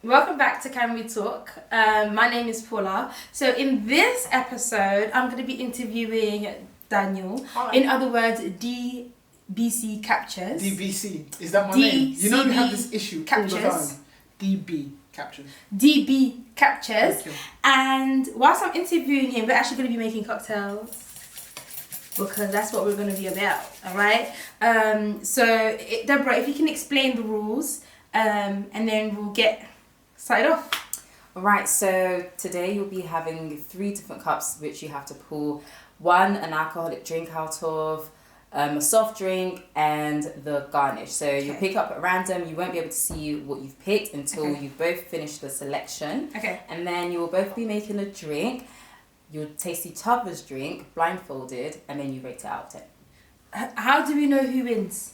Welcome back to Can We Talk? My name is Paula. So in this episode, I'm going to be interviewing Daniel. Hi. In other words, DbCxptures. DVC. Is that my name? You know we have this issue all the time. DbCxptures. DbCxptures. Okay. And whilst I'm interviewing him, we're actually going to be making cocktails. Because that's what we're going to be about, alright? Deborah, if you can explain the rules, and then we'll get started off. Alright, so today you'll be having 3 different cups which you have to pour an alcoholic drink out of, a soft drink, and the garnish. So you'll pick up at random. You won't be able to see what you've picked until you've both finished the selection. Okay. And then you will both be making a drink. You'll taste each other's drink blindfolded, and then you rate it out of 10. How do we know who wins?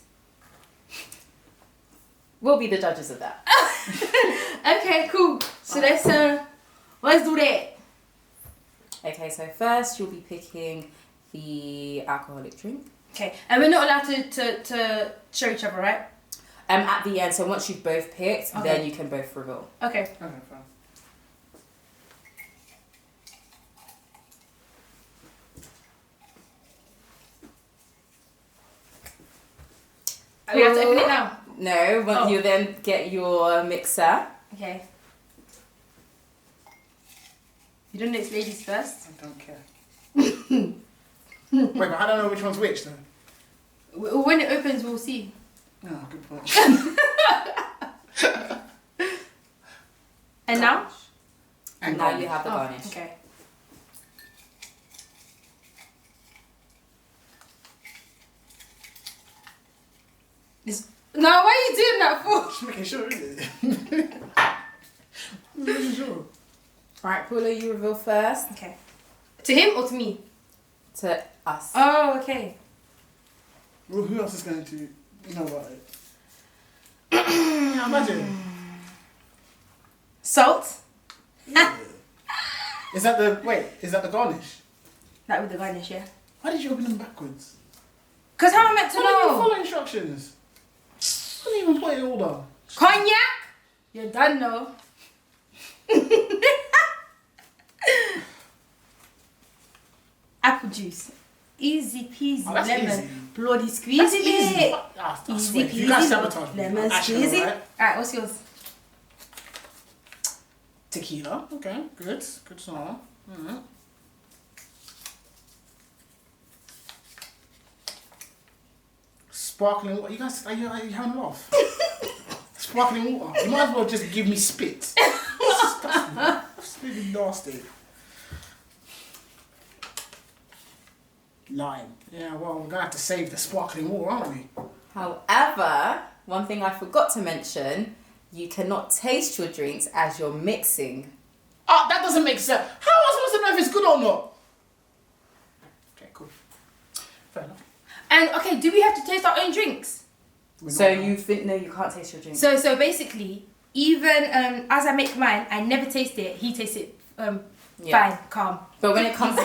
We'll be the judges of that. Okay, cool. So let's do that. Okay, so first you'll be picking the alcoholic drink. Okay, and we're not allowed to show each other, right? At the end, so once you've both picked, then you can both reveal. Okay. Okay, fine. We have to open it now. No, but you then get your mixer. Okay. You don't know it's ladies first? I don't care. Wait, but I don't know which one's which though. When it opens, we'll see. Oh, good point. And now? And now you have the garnish. Okay. Now, why are you doing that for? Just making sure, isn't it? Making sure. Alright, Paula, you reveal first. Okay. To him or to me? To us. Oh, okay. Well, who else is going to know about it? Imagine. Salt? Yeah. Is that the garnish? That with the garnish, yeah. Why did you open them backwards? Because how am I meant to Why didn't you know? follow instructions? I didn't even put it in order. Cognac? You're done now. Apple juice. Easy peasy, Oh, that's lemon, easy. bloody squeezy That's easy. bit. I Easy swear, you guys peasy, sabotage me. lemon Actually, squeezy. right? Alright, what's yours? Tequila. Okay, good. Good song. Mm-hmm. Sparkling water. You guys, are you having a laugh? Sparkling water. You might as well just give me spit. That's really nasty. Lime. Yeah, well, we're gonna have to save the sparkling water, aren't we? However, one thing I forgot to mention, you cannot taste your drinks as you're mixing. Oh, that doesn't make sense. How am I supposed to know if it's good or not? Okay, cool. Fair enough. And okay, do we have to taste our own drinks? So you think, no, you can't taste your drink. So basically, even as I make mine, I never taste it. He tastes it fine, calm. But when it comes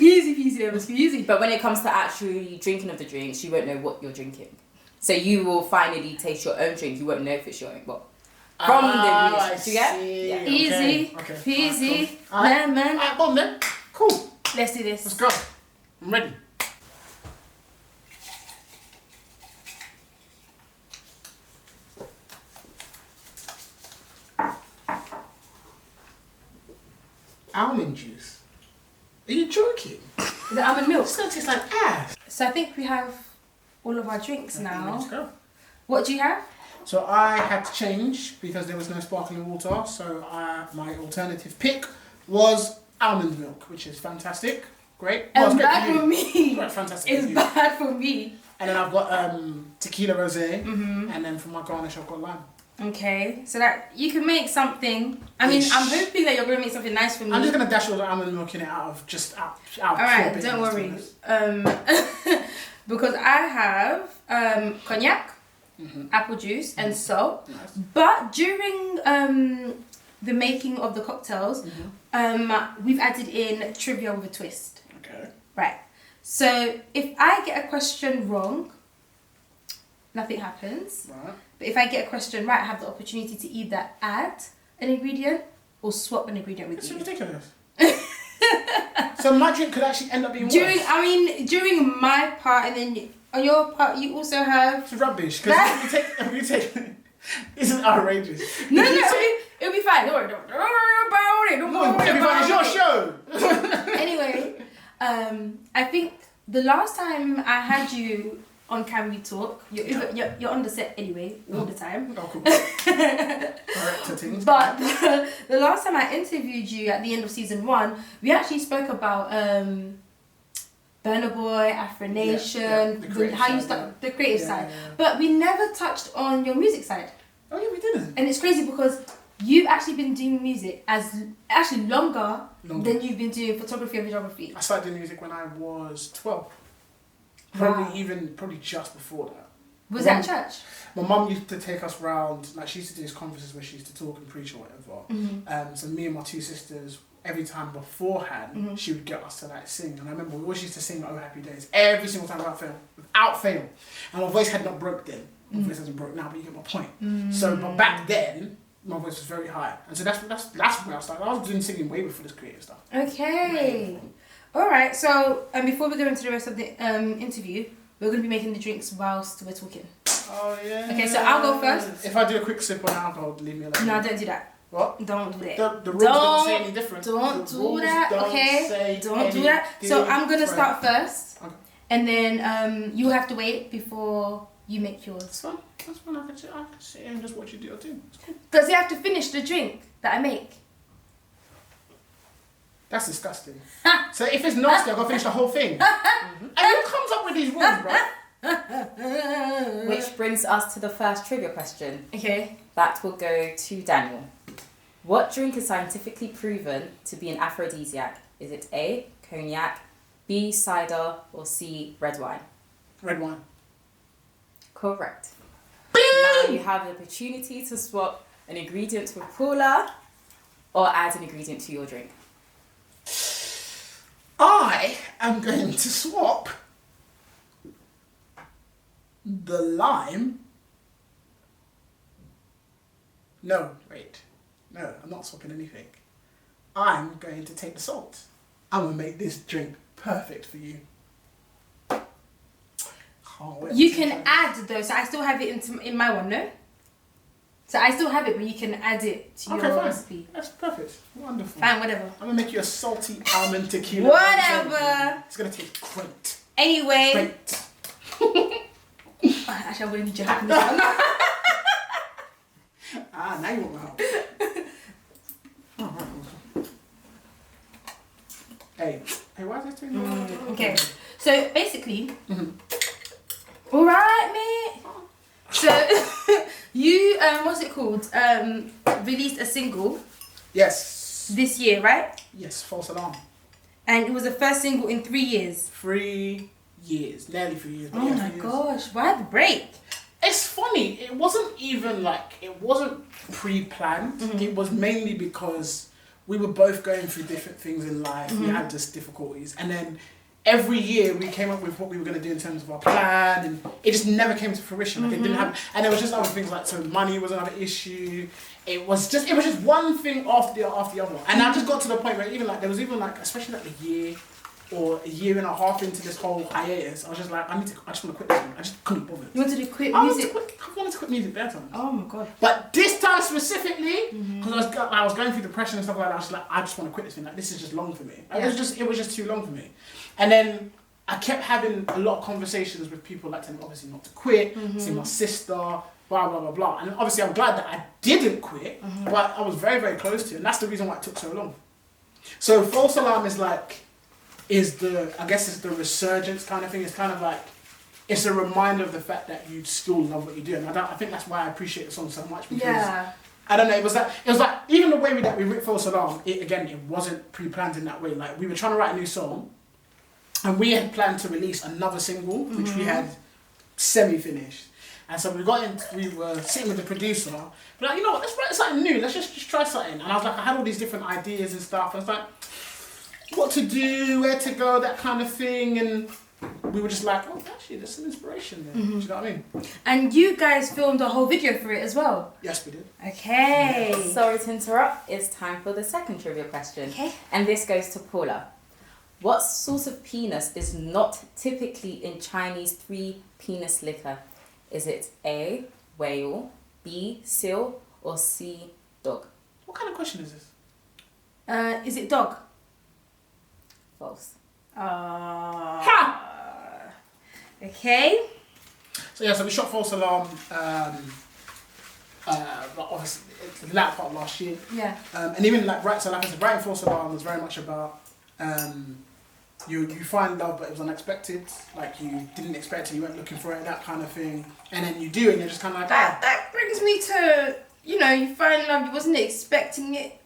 Easy peasy, lemon squeezy. But when it comes to actually drinking of the drinks, you won't know what you're drinking. So you will finally taste your own drink. You won't know if it's your own. Well, from the ingredients. Do you get? Yeah. Easy peasy, lemon. Alright, boom then. Cool. Let's do this. Let's go. I'm ready. Almond juice. Are you joking? The almond milk. It's gonna taste like ass. So I think we have all of our drinks now. Let's go. What do you have? So I had to change because there was no sparkling water. So my alternative pick was almond milk, which is fantastic. Great. Well, It's great bad for me. Right, fantastic. It's for you. bad for me. And then I've got tequila rosé, and then for my garnish I've got lime. Okay, so that you can make something. I mean, I'm hoping that you're gonna make something nice for me. I'm just gonna dash all the almond milk in it out of All right, don't worry. Because I have cognac, apple juice, and salt. Nice. But during the making of the cocktails, we've added in trivia with a twist. Okay. Right. So if I get a question wrong, nothing happens. Right. But if I get a question right, I have the opportunity to either add an ingredient or swap an ingredient with It's you. ridiculous. So my drink could actually end up being worse. During my part, and then on your part, you also have. It's rubbish. Because if we take, this is outrageous. No, it'll be fine. Don't worry about it. Don't worry It'll be fine. It's your show. Anyway, I think the last time I had you on Can We Talk, you're on the set anyway all the time. Oh, cool. Director things. But the last time I interviewed you at the end of season 1, we actually spoke about Burna Boy, Afro Nation, how you start the creative side. Yeah. But we never touched on your music side. Oh yeah, we didn't. And it's crazy because you've actually been doing music longer than you've been doing photography and videography. I started doing music when I was 12. Wow. Probably just before that. Was that church? My mum used to take us round, like she used to do these conferences where she used to talk and preach or whatever. Mm-hmm. So me and my 2 sisters, every time beforehand, she would get us to like sing. And I remember we always used to sing Oh Happy Days every single time without fail. And my voice had not broke then. My voice hasn't broke now, but you get my point. So, but back then, my voice was very high. And so that's where I started. I was doing singing way before this creative stuff. Okay. All right. So, before we go into the rest of the interview, we're going to be making the drinks whilst we're talking. Oh yeah. Okay, so I'll go first. If I do a quick sip on alcohol, leave me alone. No, don't do that. What? Don't do that. The rules don't say any different. Don't The do rules that. don't Okay. say Don't do that. So I'm gonna different. start first, Okay. and then you have to wait before you make yours. That's fine. That's fine. I can sit here and just watch you do your thing. It's cool. Does he have to finish the drink that I make? That's disgusting. So if it's nasty, I've got to finish the whole thing. And who comes up with these rules, bro? Which brings us to the first trivia question. Okay. That will go to Daniel. What drink is scientifically proven to be an aphrodisiac? Is it A, cognac, B, cider, or C, red wine? Red wine. Correct. Now you have the opportunity to swap an ingredient with Paula or add an ingredient to your drink. I am going to swap the lime. No, wait. No, I'm not swapping anything. I'm going to take the salt. I'm going to make this drink perfect for you. Can't wait You to can try add though, so I still have it in my one, no? So I still have it, but you can add it to this. your Okay, fine. recipe. That's perfect. Wonderful. Fine, whatever. I'm going to make you a salty almond tequila. Whatever. It's going to taste great. Anyway. Great. Actually, I'm going to be joking this one. Now you want my help. Hey, why is this doing Okay, so basically, alright, mate. So, you, what's it called? Released a single Yes. this year, right? Yes, false alarm. And it was the first single in 3 years. 3 years. Nearly 3 years. But Oh yeah, my 3 years. gosh, why the break? It's funny. It wasn't pre-planned. It was mainly because we were both going through different things in life. We had just difficulties. And then every year we came up with what we were going to do in terms of our plan, and it just never came to fruition. Like it didn't happen. And there was just other things like, so money was another issue. It was just one thing after the other. And I just got to the point where there was especially like a year or a year and a half into this whole hiatus, I was just like, I just want to quit this one. I just couldn't bother. You wanted to quit I music? wanted to quit music there times. Oh my god. But this time specifically, because I was going through depression and stuff like that, I was like, I just want to quit this thing. Like, this is just long for me. It was just too long for me. And then I kept having a lot of conversations with people like telling me obviously not to quit, seeing my sister, blah blah blah blah. And obviously I'm glad that I didn't quit, but I was very very close to it, and that's the reason why it took so long. So false alarm is the resurgence kind of thing. It's kind of like, it's a reminder of the fact that you still love what you do, and I think that's why I appreciate the song so much, because I don't know, it was like even the way that we wrote False Alarm, it wasn't pre-planned in that way. Like, we were trying to write a new song, and we had planned to release another single, which we had semi-finished. And so we were sitting with the producer, we're like, you know what, let's write something new, let's just try something. And I was like, I had all these different ideas and stuff, and I was like, what to do, where to go, that kind of thing. And we were just like, oh, actually, there's some inspiration there. Do you know what I mean? And you guys filmed a whole video for it as well? Yes, we did. Okay. Sorry to interrupt. It's time for the second trivia question. Okay. And this goes to Paula. What sort of penis is not typically in Chinese three-penis liquor? Is it A, whale, B, seal, or C, dog? What kind of question is this? Is it dog? False. Okay. So yeah, so we shot False Alarm, obviously, the latter part of last year. Yeah. And even like, like I said, writing False Alarm was very much about, you find love but it was unexpected, like you didn't expect it, you weren't looking for it, that kind of thing. And then you do and you're just kind of like, That brings me to, you know, you find love, you wasn't expecting it.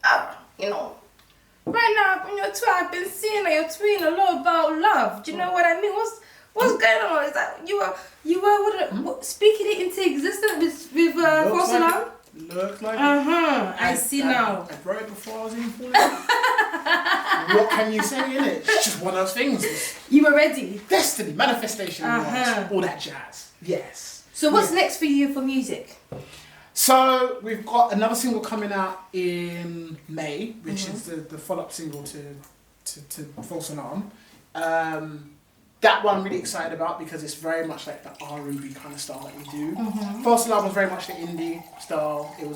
You know, right now on your Twitter, I've been seeing that you're tweeting a lot about love. Do you know what I mean? What's going on? Is that you were what, speaking it into existence with False Alarm? Looks like I see now. I wrote it before I was even falling. What can you say, innit? It's just one of those things. You were ready. Destiny, manifestation, all that jazz. Yes. So what's next for you for music? So we've got another single coming out in May, which is the follow-up single to False Alarm. That one I'm really excited about because it's very much like the R&B kind of style that we do. False Alarm was very much the indie style. It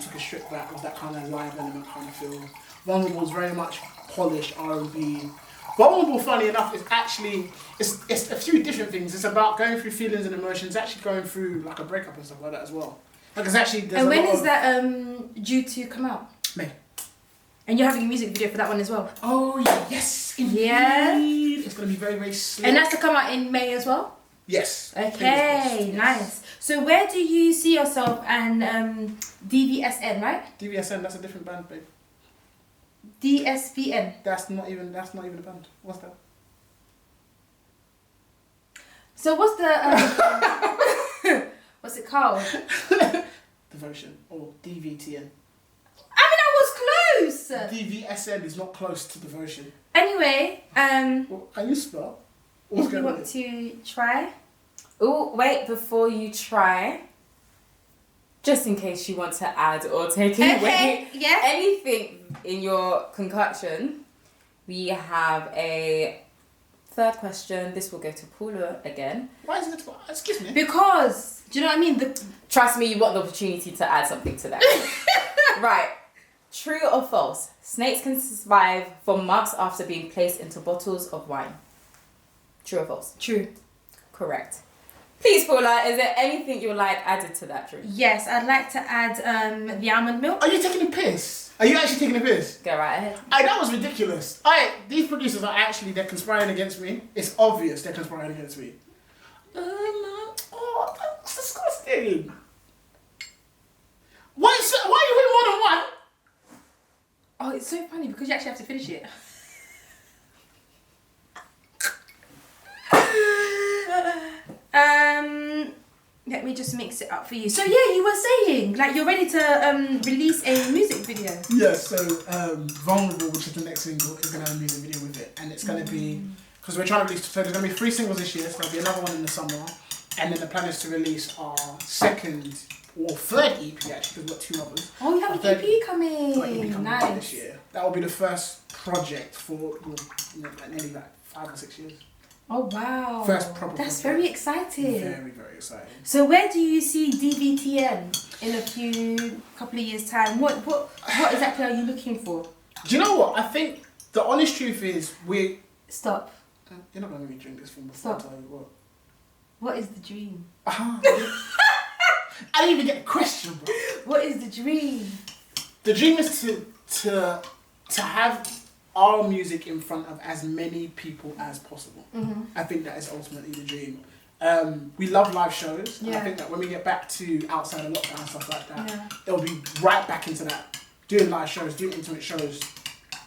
took a strip back with that kind of live element kind of feel. Vulnerable was very much polished R&B. Vulnerable, funny enough, is actually it's a few different things. It's about going through feelings and emotions, actually going through like a breakup and stuff like that as well. Like it's actually. And when is that due to come out? May. And you're having a music video for that one as well? Oh yes, indeed. Yeah. It's gonna be very, very slick. And that's to come out in May as well? Yes. Okay, nice. So where do you see yourself and DVSN, right? DVSN, that's a different band, babe. DSVN. That's not even a band. What's that? So what's the what's it called? Devotion or DVTN. I mean, I was close. DVSN is not close to Devotion. Anyway, Well, can you spell? What's if you going on? want to try. Oh, wait, before you try, just in case you want to add or take away anything in your concoction, we have a third question. This will go to Paula again. Why is it? Excuse me. Because, do you know what I mean? Trust me, you want the opportunity to add something to that. Right. True or false? Snakes can survive for months after being placed into bottles of wine. True or false? True. Correct. Please, Paula, is there anything you'd like added to that, Drew? Yes, I'd like to add the almond milk. Are you taking a piss? Are you actually taking a piss? Go right ahead. That was ridiculous. These producers they're conspiring against me. It's obvious they're conspiring against me. Oh, that's disgusting. Why are you putting more than one? Oh, it's so funny because you actually have to finish it. Let me just mix it up for you. So yeah, you were saying like you're ready to release a music video. Yes. So Vulnerable, which is the next single, is gonna have a music video with it, and it's gonna be because we're trying to release. So there's gonna be 3 singles this year. So there'll be another one in the summer, and then the plan is to release our second or third EP actually, because we've got 2 others. Oh, you have an EP coming. Nice. This year. That will be the first project for nearly 5 or 6 years. Oh wow. First proper That's project. very exciting. Very, very exciting. So where do you see DVTN in a couple of years time? What exactly are you looking for? Do you know what? I think the honest truth is Stop. You're not going to make me drink this from before I tell you what. What is the dream? I didn't even get a question, bro. What is the dream? The dream is to have our music in front of as many people as possible. I think that is ultimately the dream. We love live shows. And I think that when we get back to outside of lockdown and stuff like that, it'll be right back into that. Doing live shows, doing intimate shows,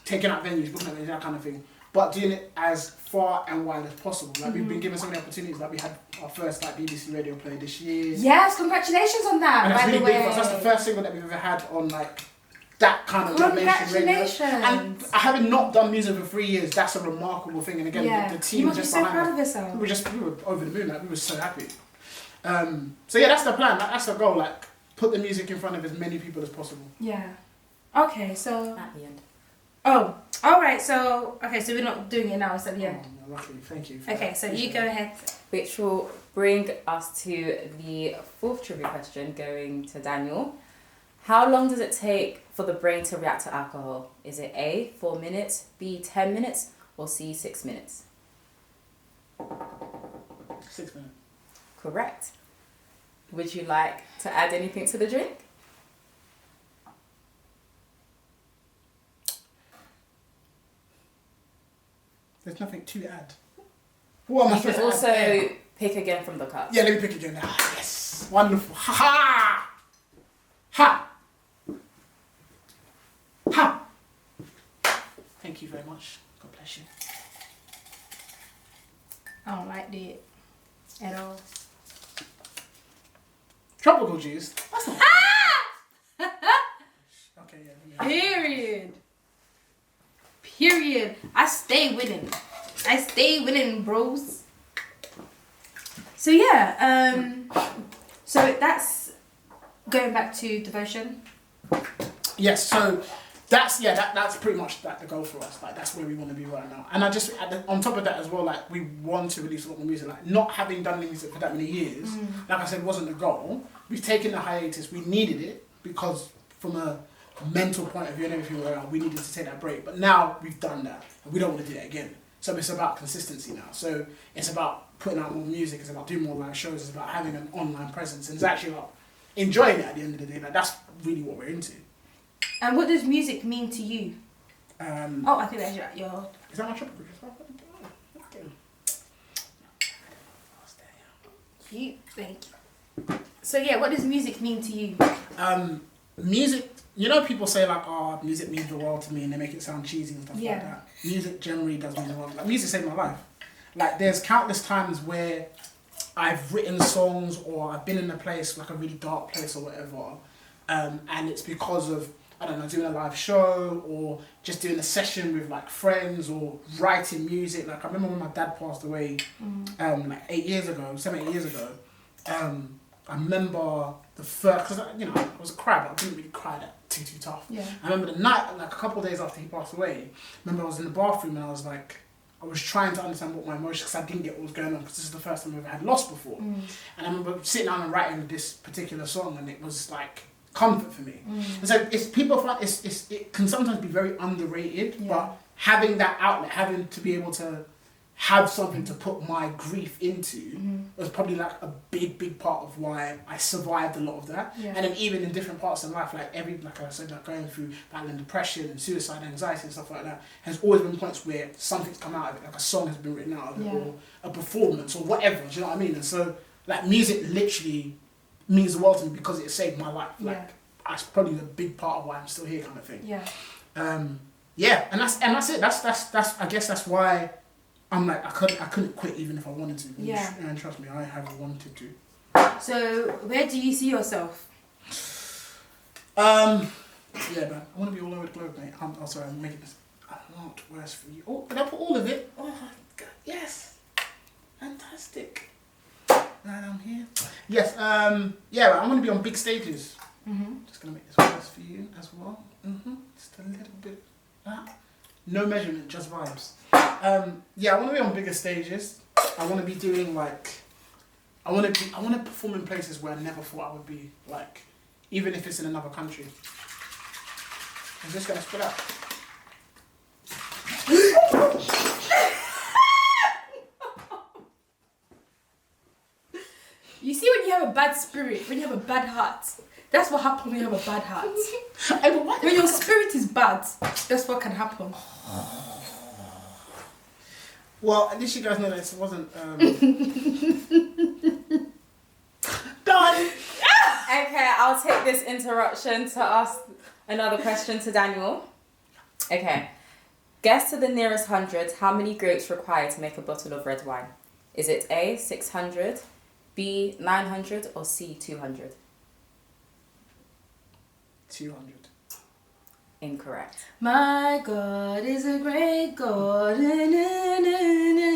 taking out venues, booking out venues, that kind of thing. But doing it as far and wide as possible. Like we've been given so many opportunities. Like we had our first BBC radio play this year. Yes, congratulations on that. And that's by really the big way. for us. That's the first single that we've ever had on that kind of dimension. Congratulations. And having not done music for 3 years, that's a remarkable thing. And again, the team you must just be so behind proud us, of yourself. we were over the moon. Like, we were so happy. So yeah, that's the plan. That's the goal. Like, put the music in front of as many people as possible. Yeah. Okay, so At the end. oh, all right. So so we're not doing it now. It's at the end. Oh, luckily, thank you. Okay, so you go ahead. Which will bring us to the fourth trivia question, going to Daniel. How long does it take for the brain to react to alcohol? Is it A, 4 minutes, B, 10 minutes, or C, 6 minutes? 6 minutes. Correct. Would you like to add anything to the drink? There's nothing to add. What am I You can supposed to add? also pick again from the cup. Yeah, let me pick again. Ah, yes. Wonderful. Ha ha! Ha! Ha! Thank you very much. God bless you. I don't like that at all. Tropical juice? That's not. Okay, yeah. Period. Period. I stay winning, bros. So yeah, so that's going back to devotion. Yes, so that's pretty much the goal for us. Like, that's where we want to be right now. And I just on top of that as well, like, we want to release a lot more music. Like, not having done music for that many years, like I said, wasn't the goal. We've taken the hiatus. We needed it because from a mental point of view and everything, we needed to take that break. But now we've done that, and we don't want to do that again. So it's about consistency now. So it's about putting out more music. It's about doing more live shows. It's about having an online presence, and it's actually about enjoying it at the end of the day. Like, that's really what we're into. And what does music mean to you? I think that's your. Is that my tropical? Thank you. So yeah, what does music mean to you? Music, you know, people say like, oh, music means the world to me, and they make it sound cheesy and stuff like that. Music generally does mean the world. Like, music saved my life. Like, there's countless times where I've written songs or I've been in a place, like a really dark place or whatever, and it's because of, I don't know, doing a live show or just doing a session with like friends or writing music. Like, I remember when my dad passed away, like 8 years ago, 7, 8 years ago. I remember the first, because, you know, I was a cry, but I didn't really cry that too tough. Yeah. I remember the night, like a couple of days after he passed away, I remember I was in the bathroom and I was like, I was trying to understand what my emotions, because I didn't get what was going on, because this is the first time I've ever had loss before. And I remember sitting down and writing this particular song, and it was like comfort for me. And so it's, people find it can sometimes be very underrated, but having that outlet, having to be able to have something to put my grief into was probably like a big part of why I survived a lot of that. And then even in different parts of life, like I said, like going through battling depression and suicide, anxiety and stuff like that, has always been points where something's come out of it, like a song has been written out of it, or a performance or whatever, do you know what I mean? And so like music literally means the world to me because it saved my life. Like, that's probably the big part of why I'm still here, kind of thing. And that's it. That's I guess that's why I'm like, I couldn't quit even if I wanted to. And trust me, I have wanted to. So where do you see yourself? Man, I want to be all over the globe, mate. I'm sorry, I'm making this a lot worse for you. Oh, can I put all of it? Oh my God, yes, fantastic. And I'm here. Yes, I want to be on big stages. Just gonna make this worse for you as well. Just a little bit. No measurement, just vibes. I want to be on bigger stages. I want to be doing like, I want to perform in places where I never thought I would be. Like, even if it's in another country. I'm just gonna spit out. You see, when you have a bad spirit, when you have a bad heart, that's what happens when you have a bad heart. When your spirit is bad, that's what can happen. Well, at least you guys know that it wasn't done. Okay, I'll take this interruption to ask another question to Daniel. Okay. Guess to the nearest 100 how many grapes required to make a bottle of red wine. Is it A, 600, B, 900, or C, 200? 200. Incorrect. My God is a great God.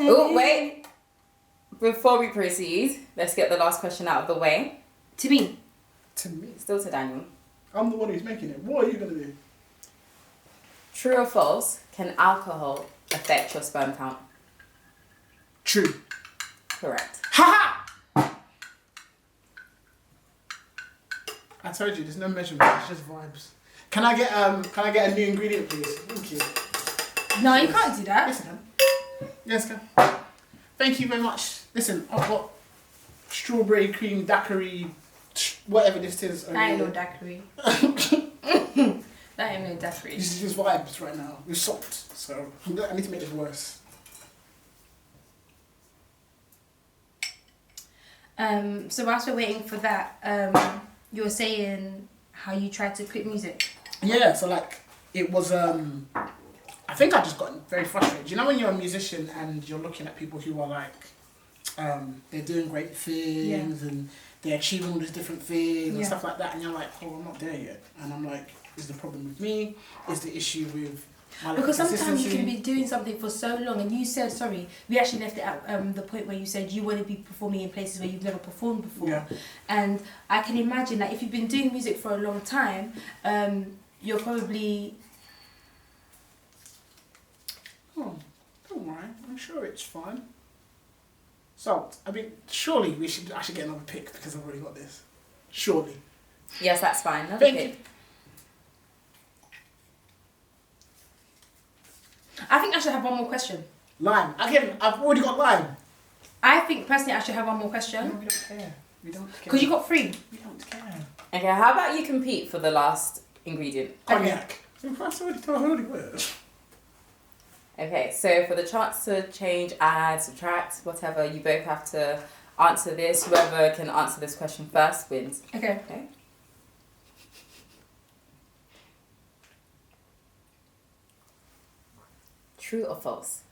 Oh, wait. Before we proceed, let's get the last question out of the way. To me. To me. Still to Daniel. I'm the one who's making it. What are you going to do? True or false, can alcohol affect your sperm count? True. Correct. Ha ha! I told you, there's no measurement. It's just vibes. Can I get a new ingredient, please? Thank you. No, you can't do that. Yes, I can. Yes, I can. Thank you very much. Listen, I've got strawberry cream daiquiri, whatever this is. That ain't no daiquiri. That ain't no daiquiri. This is just vibes right now. With salt, so I need to make this worse. So whilst we're waiting for that, you were saying how you tried to quit music. Yeah, so like it was I think I just got very frustrated. You know when you're a musician and you're looking at people who are like they're doing great things and they're achieving all these different things and stuff like that, and you're like, oh, I'm not there yet. And I'm like, is the problem with me? Is the issue with my lack of Because sometimes you consistency? can be doing something for so long, and you said, sorry, we actually left it at the point where you said you want to be performing in places where you've never performed before. Yeah. And I can imagine that if you've been doing music for a long time, you're probably... Oh, don't worry. I'm sure it's fine. So, I mean, surely I should get another pick because I've already got this. Surely. Yes, that's fine. Another Thank pick. you. I think I should have one more question. Lime. Again, I've already got lime. I think personally I should have one more No, question. we don't care. We don't care. Because you got 3. We don't care. Okay, how about you compete for the last ingredient? Cognac. That's already words. Okay, so for the chance to change, add, subtract, whatever, you both have to answer this. Whoever can answer this question first wins. Okay. Okay. True or false?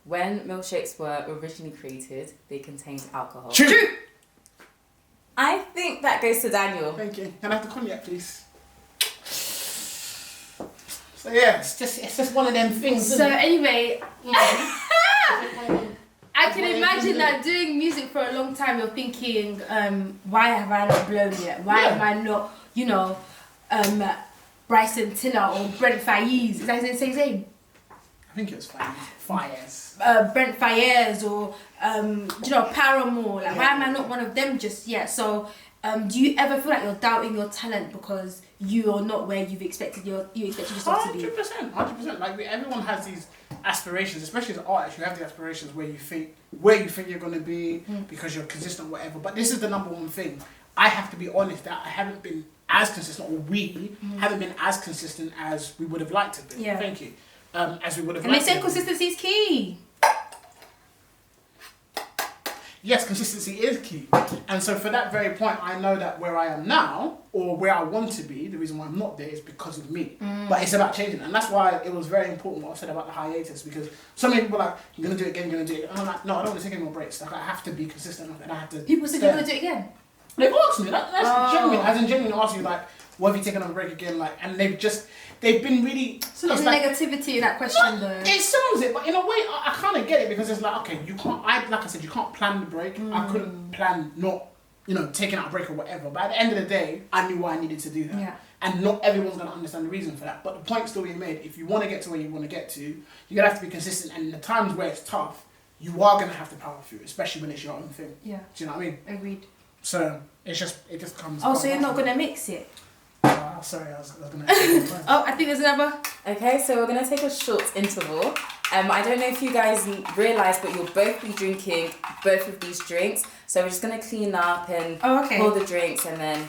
When milkshakes were originally created, they contained alcohol. True. I think that goes to Daniel. Thank you. Can I have the cognac, please? So yeah, it's just one of them things. So isn't it? anyway, I can imagine that doing music for a long time, you're thinking, why have I not blown yet? Why am I not, Bryson Tiller or Brent Fayez? Is that his name? I think it was Fires. Brent Fayez or Paramore. Like, why am I not one of them just yet? So, do you ever feel like you're doubting your talent because you're not where you expected yourself to be? 100%. Like everyone has these aspirations, especially as artists. You have the aspirations where you think you're gonna be because you're consistent, whatever. But this is the number one thing. I have to be honest that I haven't been as consistent, or we haven't been as consistent as we would have liked to be. Yeah. Thank you. As we would have. And they liked to say be. consistency is key. Yes, consistency is key. And so for that very point, I know that where I am now, or where I want to be, the reason why I'm not there is because of me. But it's about changing. And that's why it was very important what I said about the hiatus, because so many people are like, you're going to do it again, you're going to do it. And I'm like, no, I don't want to take any more breaks. Like, I have to be consistent and I have to... People said stay. you're going to do it again. They've asked me, that's genuine. As in genuinely asked you, like, what have you taken on a break again? Like, and they've been really... It's a lot of negativity in that question though. It sounds it, but in a way, I kind of get it because it's like, okay, you can't, like I said, you can't plan the break. I couldn't plan not, taking out a break or whatever. But at the end of the day, I knew why I needed to do that. Yeah. And not everyone's going to understand the reason for that. But the point still being made, if you want to get to where you want to get to, you're going to have to be consistent. And in the times where it's tough, you are going to have to power through, especially when it's your own thing. Yeah. Do you know what I mean? Agreed. So, it just comes... Oh, so you're not going to mix it? Sorry, I was going to... Oh, I think there's another... Okay, so we're going to take a short interval. I don't know if you guys realise, but you'll both be drinking both of these drinks. So we're just going to clean up and pour the drinks and then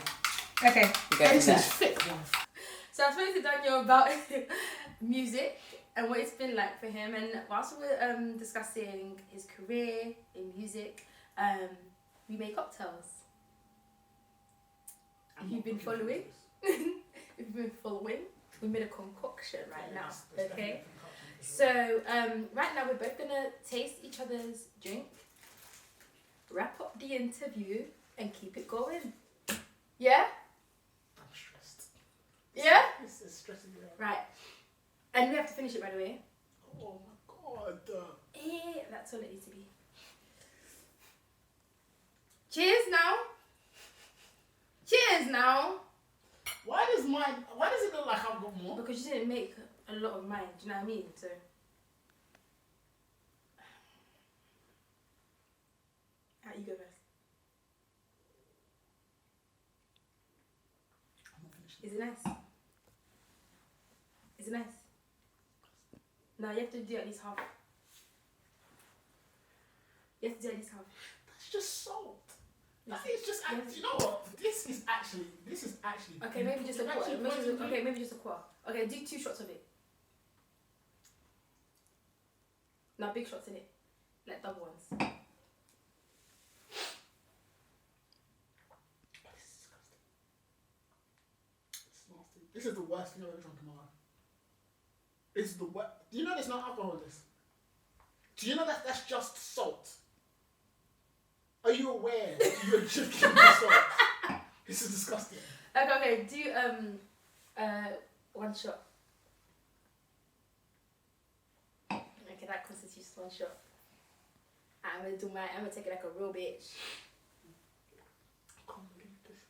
Okay. we go from This there. is thick. So I spoke to Daniel about music and what it's been like for him, and whilst we were discussing his career in music, we made cocktails. If you've been following, we made a concoction right now. Okay. So right now we're both gonna taste each other's drink, wrap up the interview, and keep it going. Yeah. I'm stressed. Yeah. This is stressing me out. Right. And we have to finish it, by the way. Oh my god. That's all it needs to be. Cheers now. Cheers now. Why does it look like I've got more? Because you didn't make a lot of mine, do you know what I mean? So. Alright, you go first. I'm not finished. Is it nice? Is it nice? No, you have to do at least half. You have to do at least half. That's just salt. Yeah. It's just, you know what? This is actually. Okay, maybe just a quarter. Maybe just a quarter. Okay, do 2 shots of it. No, big shots in it. Like double ones. This is disgusting. It's nasty. This is the worst thing I've ever drunk in my life. This is the worst. Do you know there's no alcohol in this? Do you know that that's just salt? Are you aware that you're just giving me salt? This is disgusting. Okay, do 1 shot. Okay, that constitutes 1 shot. I'm gonna take it like a real bitch. I can't believe this.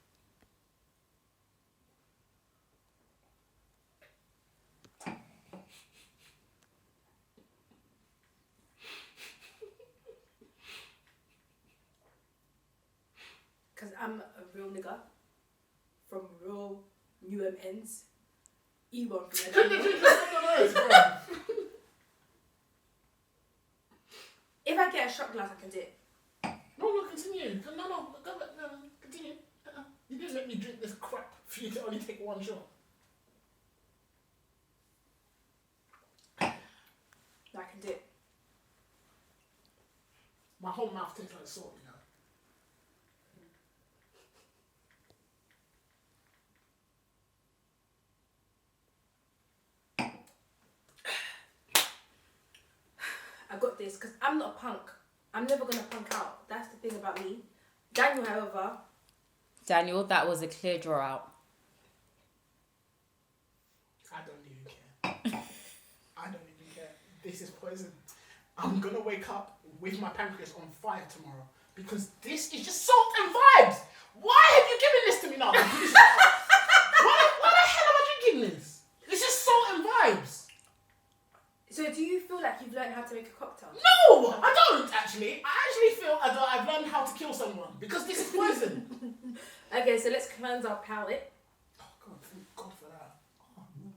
Because I'm a real nigga from real UMNs. E1 from No, If I get a shot glass, I can do it. continue. No, go back. No, continue. You didn't make me drink this crap for you to only take 1 shot. No, I can do it. My whole mouth tastes like salt, you know. I got this because I'm not a punk. I'm never gonna punk out. That's the thing about me. Daniel, however. Daniel, that was a clear draw out. I don't even care. I don't even care. This is poison. I'm gonna wake up with my pancreas on fire tomorrow because this is just salt and vibes. Why have you given this to me now? Why the hell am I drinking this? It's just salt and vibes. So do you feel like you've learned how to make a cocktail? No, I don't actually. I actually feel as though I've learned how to kill someone because this is poison. Okay, so let's cleanse our palate. Oh God, thank God for that. Oh, no.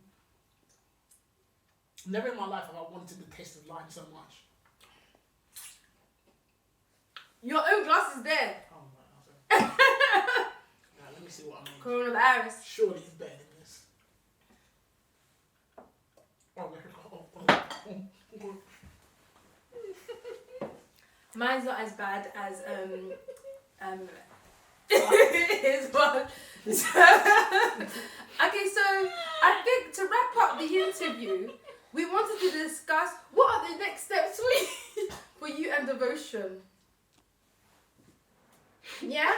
Never in my life have I wanted the taste of lime so much. Your own glass is there. Oh my God. Now, let me see what I mean. Coronavirus. Surely it's better than this. Oh, Mine's not as bad as his one. Okay, so I think to wrap up the interview, we wanted to discuss what are the next steps for you and devotion. Yeah?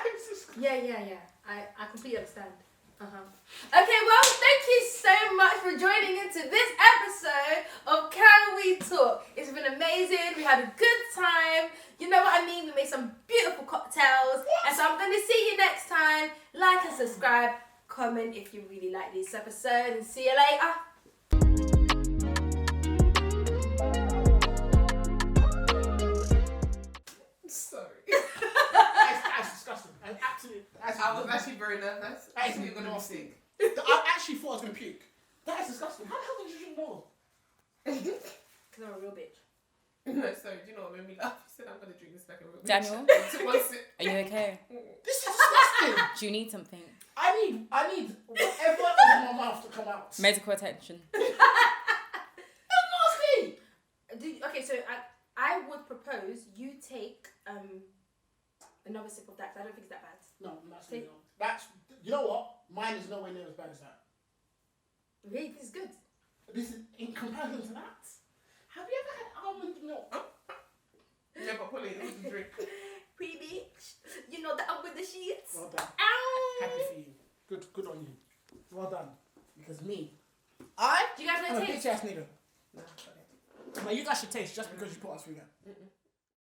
Yeah. I completely understand. Okay, well, thank you so much for joining into this episode of Can We Talk. It's been amazing. We had a good time. You know what I mean? We made some beautiful cocktails. And so I'm going to see you next time. Like and subscribe. Comment if you really like this episode. And see you later. sorry. That's disgusting. I was actually very nervous. I thought you were going to be sick. I actually thought I was going to puke. That is disgusting. How the hell did you drink more? Because I'm a real bitch. No, sorry, do you know what made me laugh? You said I'm going to drink this like a real bitch. Daniel? Took 1 sip. Are you okay? This is disgusting. Do you need something? I need whatever is in my mouth to come out. Medical attention. That's nasty. Okay, so I would propose you take another sip of that, 'cause I don't think it's that bad. No, that's you know what? Mine is nowhere near as bad as that. Really, this is good. This is in comparison to that. Have you ever had almond milk? Never pull it. It was a drink. Pretty bitch. You know that I'm with the sheets. Well done. Ow. Happy for you. Good on you. Well done. Because me, I? Do you guys I'm know a taste? bitch ass nigga. But you guys should taste just because you put us through that.